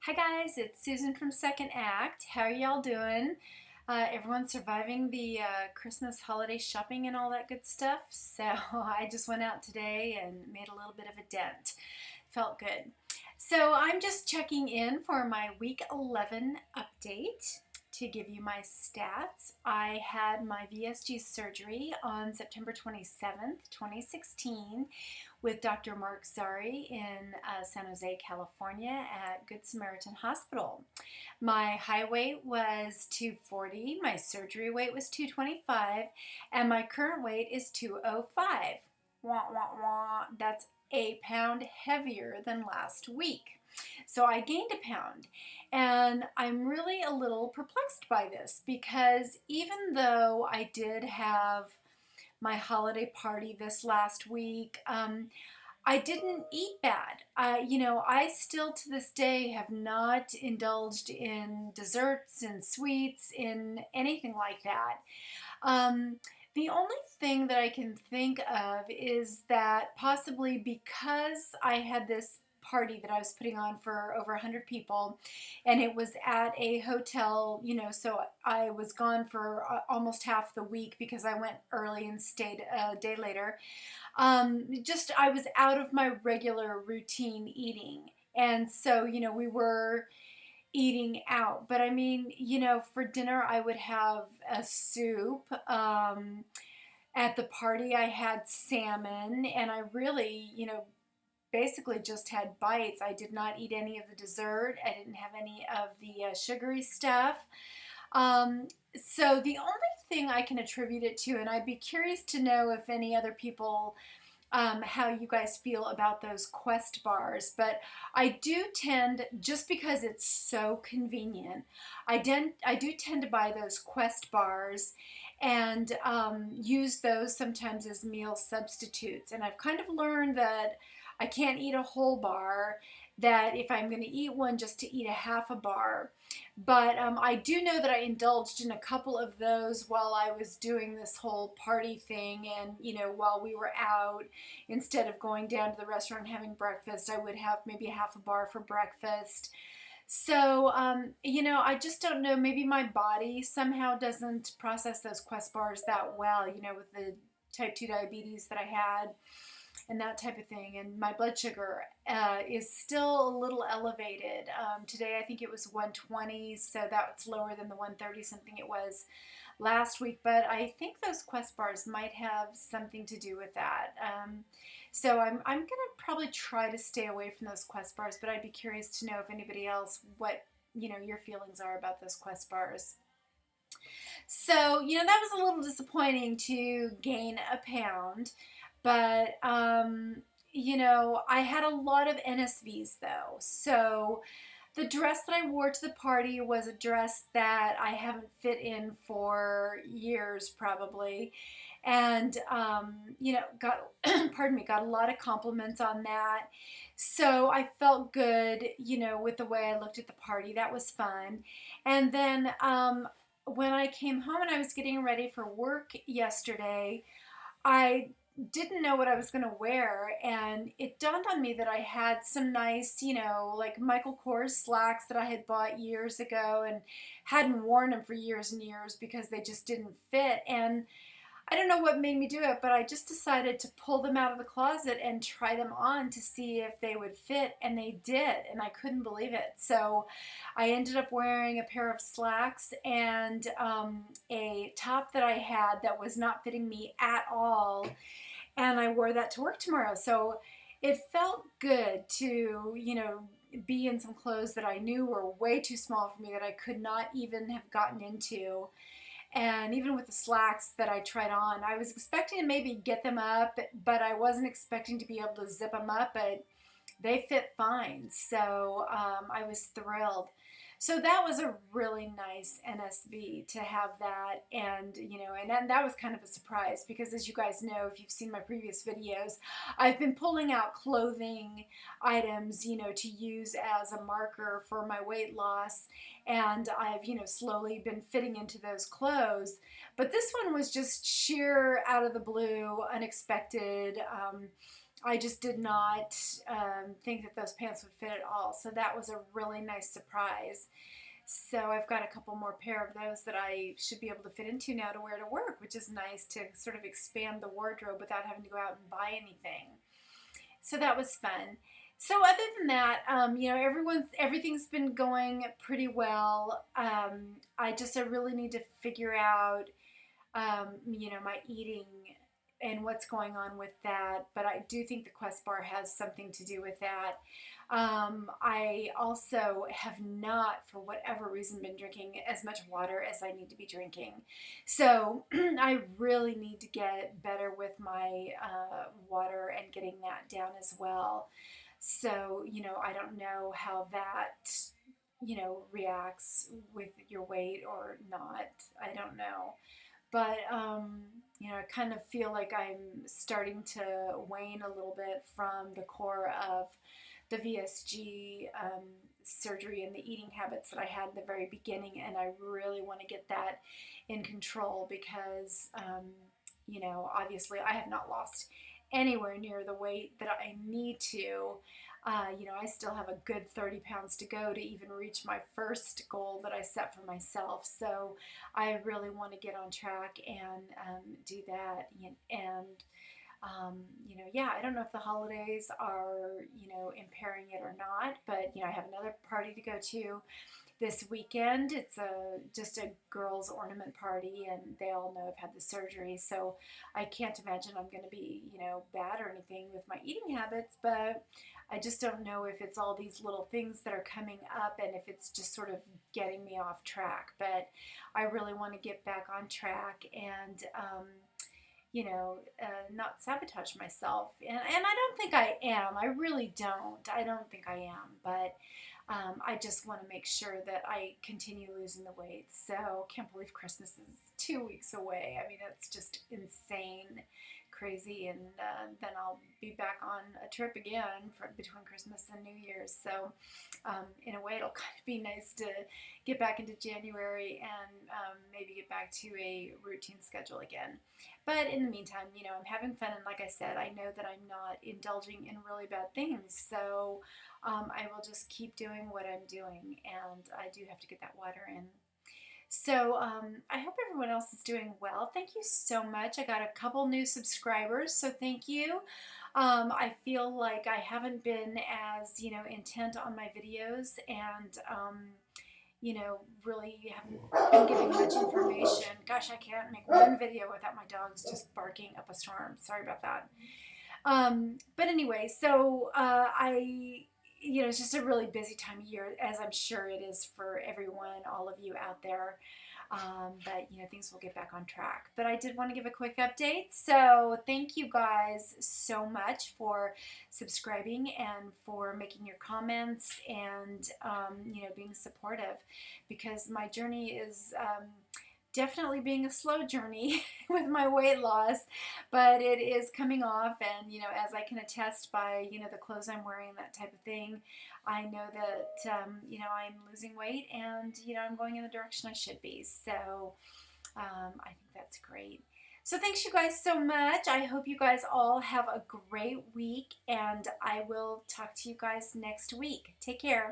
Hi guys, it's Susan from Second Act. How are y'all doing? Everyone's surviving the Christmas holiday shopping and all that good stuff. So I just went out today and made a little bit of a dent. Felt good. So I'm just checking in for my week 11 update to give you my stats. I had my VSG surgery on September 27th, 2016 with Dr. Mark Zari in San Jose, California at Good Samaritan Hospital. My high weight was 240, my surgery weight was 225, and my current weight is 205. Wah, wah, wah. That's a pound heavier than last week. So I gained a pound, and I'm really a little perplexed by this because even though I did have my holiday party this last week, I didn't eat bad. I still to this day have not indulged in desserts and sweets, in anything like that. Um, the only thing that I can think of is that possibly because I had this party that I was putting on for over 100 people, and it was at a hotel, so I was gone for almost half the week because I went early and stayed a day later. Just I was out of my regular routine eating. And so, we were eating out. But I mean, for dinner, I would have a soup. At the party, I had salmon, and I really, basically just had bites. I did not eat any of the dessert, I didn't have any of the sugary stuff. So the only thing I can attribute it to, and I'd be curious to know if any other people, how you guys feel about those Quest bars, but I do tend, just because it's so convenient, I do tend to buy those Quest bars and use those sometimes as meal substitutes. And I've kind of learned that I can't eat a whole bar, that if I'm going to eat one, just to eat a half a bar. But I do know that I indulged in a couple of those while I was doing this whole party thing. And, while we were out, instead of going down to the restaurant and having breakfast, I would have maybe a half a bar for breakfast. So, I just don't know. Maybe my body somehow doesn't process those Quest bars that well, with the type 2 diabetes that I had and that type of thing. And my blood sugar is still a little elevated. Today I think it was 120, so that's lower than the 130 something it was last week. But I think those Quest bars might have something to do with that. So I'm going to probably try to stay away from those Quest bars, but I'd be curious to know if anybody else, what, your feelings are about those Quest bars. So, that was a little disappointing to gain a pound. But, I had a lot of NSVs though. So the dress that I wore to the party was a dress that I haven't fit in for years probably. And, got, pardon me, got a lot of compliments on that. So I felt good, with the way I looked at the party. That was fun. And then, when I came home and I was getting ready for work yesterday, I didn't know what I was going to wear, and it dawned on me that I had some nice, like Michael Kors slacks that I had bought years ago and hadn't worn them for years and years because they just didn't fit. And I don't know what made me do it, but I just decided to pull them out of the closet and try them on to see if they would fit, and they did, and I couldn't believe it. So I ended up wearing a pair of slacks and a top that I had that was not fitting me at all, and I wore that to work tomorrow. So it felt good to, be in some clothes that I knew were way too small for me, that I could not even have gotten into. And even with the slacks that I tried on, I was expecting to maybe get them up, but I wasn't expecting to be able to zip them up, but they fit fine. So I was thrilled. So that was a really nice NSV to have that. And, and then that was kind of a surprise because, as you guys know, if you've seen my previous videos, I've been pulling out clothing items, to use as a marker for my weight loss. And I've, slowly been fitting into those clothes. But this one was just sheer out of the blue, unexpected. I just did not think that those pants would fit at all. So that was a really nice surprise. So I've got a couple more pair of those that I should be able to fit into now to wear to work, which is nice to sort of expand the wardrobe without having to go out and buy anything. So that was fun. So other than that, everything's been going pretty well. I really need to figure out my eating and what's going on with that. But I do think the Quest bar has something to do with that. I also have not, for whatever reason, been drinking as much water as I need to be drinking. So I really need to get better with my water and getting that down as well. So, I don't know how that, reacts with your weight or not. I don't know. But, I kind of feel like I'm starting to wane a little bit from the core of the VSG surgery and the eating habits that I had in the very beginning. And I really want to get that in control because, obviously I have not lost anywhere near the weight that I need to. I still have a good 30 pounds to go to even reach my first goal that I set for myself. So I really want to get on track and do that. Yeah, I don't know if the holidays are, impairing it or not, but, I have another party to go to this weekend. It's just a girls' ornament party, and they all know I've had the surgery, so I can't imagine I'm going to be, bad or anything with my eating habits, but I just don't know if it's all these little things that are coming up and if it's just sort of getting me off track. But I really want to get back on track and, not sabotage myself. And I don't think I am. I really don't. I don't think I am. But I just want to make sure that I continue losing the weight. So can't believe Christmas is 2 weeks away. I mean, it's just insane, crazy. And then I'll be back on a trip again between Christmas and New Year's. So in a way, it'll kind of be nice to get back into January and maybe get back to a routine schedule again. But in the meantime, I'm having fun. And like I said, I know that I'm not indulging in really bad things. So I will just keep doing what I'm doing. And I do have to get that water in. So I hope everyone else is doing well. Thank you so much. I got a couple new subscribers, so thank you. I feel like I haven't been as, intent on my videos and, really haven't been giving much information. Gosh, I can't make one video without my dogs just barking up a storm. Sorry about that. But anyway, so it's just a really busy time of year, as I'm sure it is for everyone, all of you out there. But things will get back on track. But I did want to give a quick update. So thank you guys so much for subscribing and for making your comments and being supportive, because my journey is definitely being a slow journey with my weight loss, but it is coming off. And, as I can attest by, the clothes I'm wearing, that type of thing, I know that, I'm losing weight and, I'm going in the direction I should be. So I think that's great. So thanks you guys so much. I hope you guys all have a great week, and I will talk to you guys next week. Take care.